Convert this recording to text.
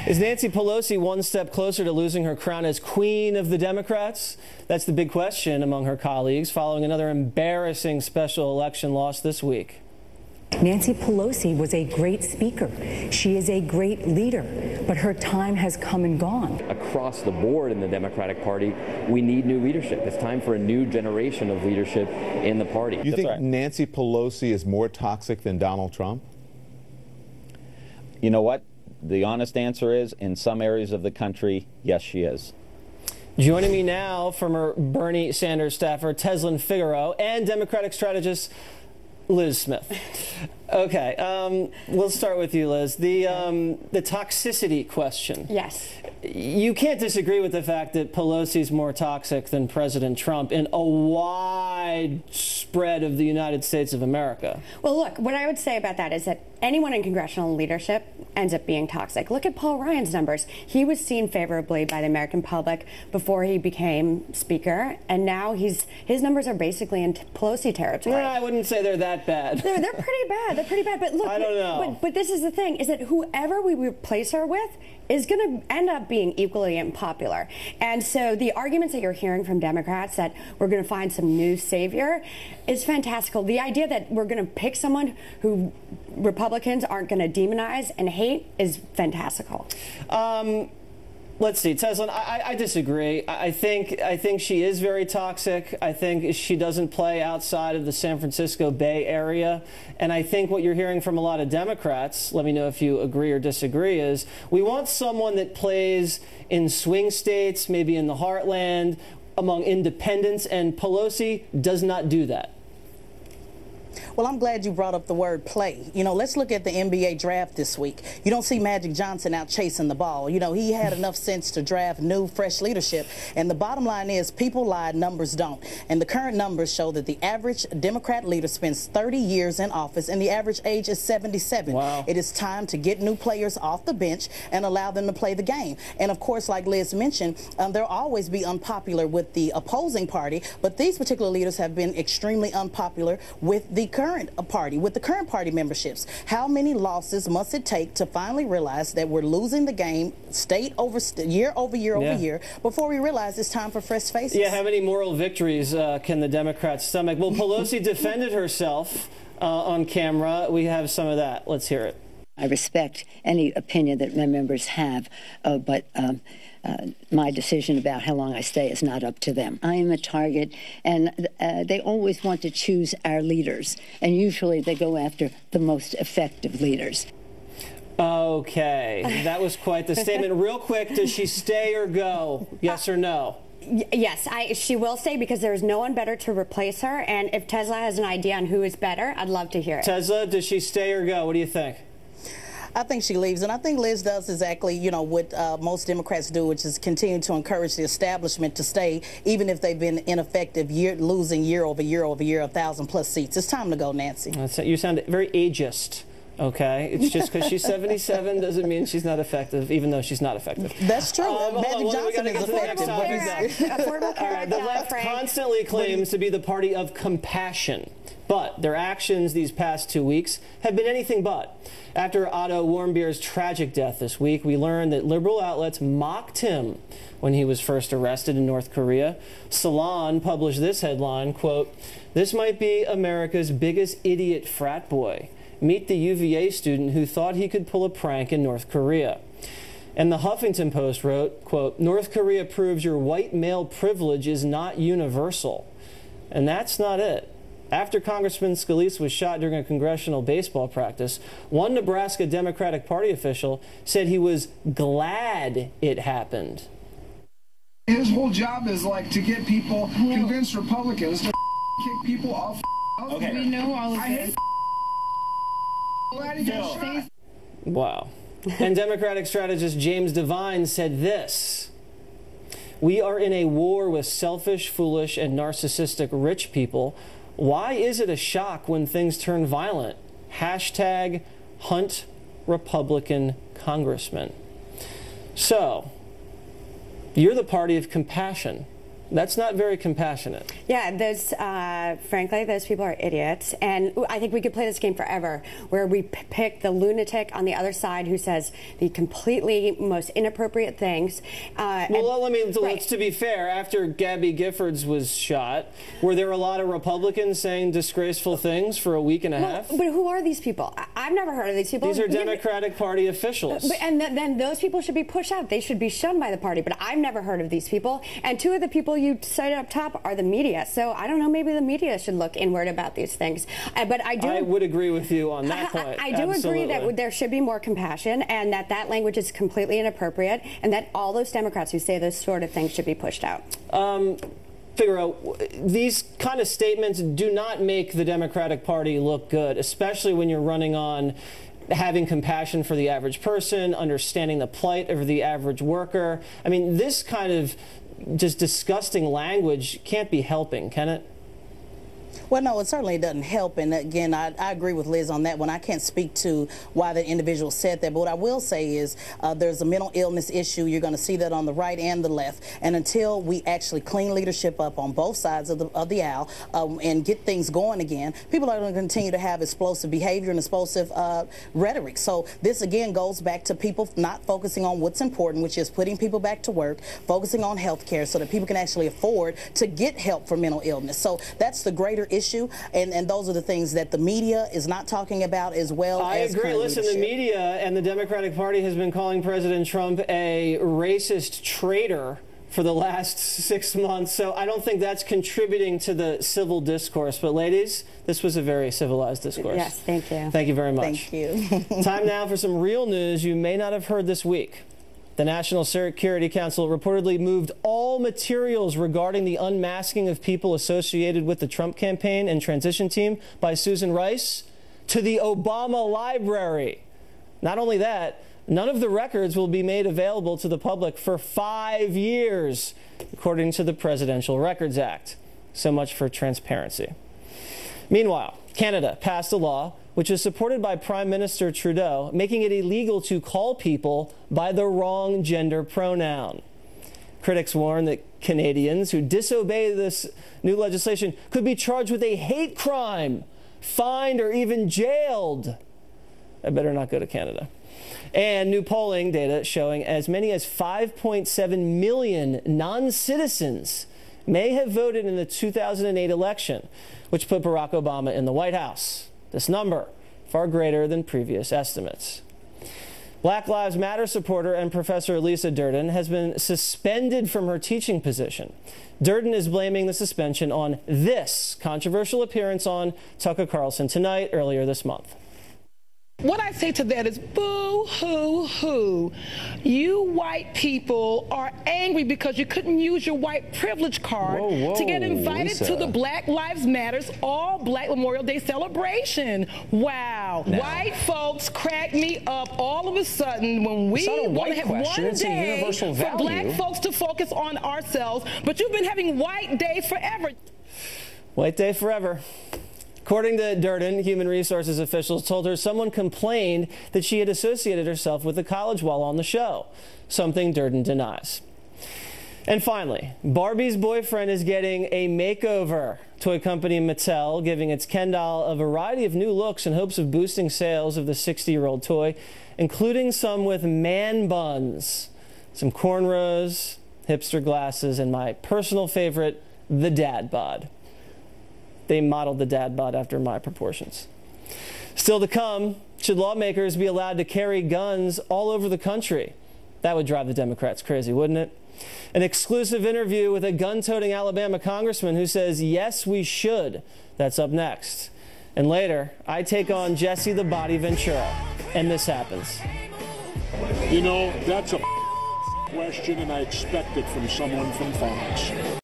Is Nancy Pelosi one step closer to losing her crown as Queen of the Democrats? That's the big question among her colleagues following another embarrassing special election loss this week. Nancy Pelosi was a great speaker. She is a great leader, but her time has come and gone. Across the board in the Democratic Party, we need new leadership. It's time for a new generation of leadership in the party. You think Nancy Pelosi is more toxic than Donald Trump? You know what? The honest answer is, in some areas of the country, yes, she is. Joining me now, former Bernie Sanders staffer Teslin Figaro and Democratic strategist Liz Smith. Okay, we'll start with you, Liz. The toxicity question. Yes. You can't disagree with the fact that Pelosi's more toxic than President Trump in a wide spread of the United States of America. Well, look, what I would say about that is that anyone in congressional leadership ends up being toxic. Look at Paul Ryan's numbers. He was seen favorably by the American public before he became Speaker, and now his numbers are basically in Pelosi territory. No, I wouldn't say they're that bad. They're pretty bad. They're pretty bad. But look, I don't know. But this is the thing: is that whoever we replace her with is going to end up being equally unpopular. And so the arguments that you're hearing from Democrats that we're going to find some new savior is fantastical. The idea that we're going to pick someone who Republicans aren't going to demonize and hate is fantastical. Let's see, Teslin, I disagree. I think she is very toxic. I think she doesn't play outside of the San Francisco Bay Area. And I think what you're hearing from a lot of Democrats, let me know if you agree or disagree, is we want someone that plays in swing states, maybe in the heartland, among independents, and Pelosi does not do that. Well, I'm glad you brought up the word play. You know, let's look at the NBA draft this week. You don't see Magic Johnson out chasing the ball. You know, he had enough sense to draft new, fresh leadership. And the bottom line is people lie, numbers don't. And the current numbers show that the average Democrat leader spends 30 years in office and the average age is 77. Wow. It is time to get new players off the bench and allow them to play the game. And of course, like Liz mentioned, they'll always be unpopular with the opposing party, but these particular leaders have been extremely unpopular with the current party memberships. How many losses must it take to finally realize that we're losing the game state over year over year over year before we realize it's time for fresh faces? Yeah, how many moral victories can the Democrats stomach? Well, Pelosi defended herself on camera. We have some of that. Let's hear it. I respect any opinion that my members have, but my decision about how long I stay is not up to them. I am a target, and they always want to choose our leaders, and usually they go after the most effective leaders. Okay, that was quite the statement. Real quick, does she stay or go? Yes or no? Yes, she will stay because there is no one better to replace her, and if Tesla has an idea on who is better, I'd love to hear it. Tesla, does she stay or go? What do you think? I think she leaves, and I think Liz does exactly, you know, what most Democrats do, which is continue to encourage the establishment to stay, even if they've been ineffective, losing year over year over year, 1,000+ seats. It's time to go, Nancy. You sound very ageist. Okay, it's just because she's 77 doesn't mean she's not effective, even though she's not effective. That's true. Magic Johnson is effective. The left constantly claims to be the party of compassion, but their actions these past 2 weeks have been anything but. After Otto Warmbier's tragic death this week, we learned that liberal outlets mocked him when he was first arrested in North Korea. Salon published this headline, quote, "This might be America's biggest idiot frat boy. Meet the UVA student who thought he could pull a prank in North Korea." And the Huffington Post wrote, quote, "North Korea proves your white male privilege is not universal." And that's not it. After Congressman Scalise was shot during a congressional baseball practice, one Nebraska Democratic Party official said he was glad it happened. His whole job is like to get people, convince Republicans to kick people off. Okay. We know all of this. Wow. And Democratic strategist James Devine said this: "We are in a war with selfish, foolish, and narcissistic rich people. Why is it a shock when things turn violent? Hashtag hunt Republican congressman." So, you're the party of compassion. That's not very compassionate. Yeah, frankly, those people are idiots. And I think we could play this game forever, where we pick the lunatic on the other side who says the completely most inappropriate things. Let's to be fair, after Gabby Giffords was shot, were there a lot of Republicans saying disgraceful things for a week and a half? But who are these people? I've never heard of these people. These are Democratic Party officials. Then those people should be pushed out. They should be shunned by the party. But I've never heard of these people. And two of the people you cited up top are the media. So I don't know, maybe the media should look inward about these things. But I would agree with you on that point. I do agree that there should be more compassion, and that language is completely inappropriate, and that all those Democrats who say those sort of things should be pushed out. Figaro, these kind of statements do not make the Democratic Party look good, especially when you're running on having compassion for the average person, understanding the plight of the average worker. I mean, this kind of just disgusting language can't be helping, can it? Well, no, it certainly doesn't help. And again, I agree with Liz on that one. I can't speak to why the individual said that. But what I will say is there's a mental illness issue. You're going to see that on the right and the left. And until we actually clean leadership up on both sides of the aisle and get things going again, people are going to continue to have explosive behavior and explosive rhetoric. So this, again, goes back to people not focusing on what's important, which is putting people back to work, focusing on health care so that people can actually afford to get help for mental illness. So that's the greater issue, and those are the things that the media is not talking about as well. I agree. Listen, the media and the Democratic Party has been calling President Trump a racist traitor for the last 6 months, so I don't think that's contributing to the civil discourse. But ladies, this was a very civilized discourse. Yes, thank you. Thank you very much. Thank you. Time now for some real news you may not have heard this week. The National Security Council reportedly moved all materials regarding the unmasking of people associated with the Trump campaign and transition team by Susan Rice to the Obama Library. Not only that, none of the records will be made available to the public for 5 years, according to the Presidential Records Act. So much for transparency. Meanwhile, Canada passed a law which is supported by Prime Minister Trudeau, making it illegal to call people by the wrong gender pronoun. Critics warn that Canadians who disobey this new legislation could be charged with a hate crime, fined, or even jailed. I better not go to Canada. And new polling data showing as many as 5.7 million non-citizens may have voted in the 2008 election, which put Barack Obama in the White House. This number, far greater than previous estimates. Black Lives Matter supporter and Professor Lisa Durden has been suspended from her teaching position. Durden is blaming the suspension on this controversial appearance on Tucker Carlson Tonight earlier this month. What I say to that is boo hoo hoo. You white people are angry because you couldn't use your white privilege card to get invited to the Black Lives Matters All Black Memorial Day celebration. Wow. No. White folks crack me up all of a sudden when we want to have one day for black folks to focus on ourselves, but you've been having White Day forever. White Day forever. According to Durden, human resources officials told her someone complained that she had associated herself with the college while on the show, something Durden denies. And finally, Barbie's boyfriend is getting a makeover. Toy company Mattel giving its Ken doll a variety of new looks in hopes of boosting sales of the 60-year-old toy, including some with man buns, some cornrows, hipster glasses, and my personal favorite, the dad bod. They modeled the dad bod after my proportions. Still to come, should lawmakers be allowed to carry guns all over the country? That would drive the Democrats crazy, wouldn't it? An exclusive interview with a gun-toting Alabama congressman who says, yes, we should. That's up next. And later, I take on Jesse the Body Ventura, and this happens. You know, that's a question, and I expect it from someone from Fox.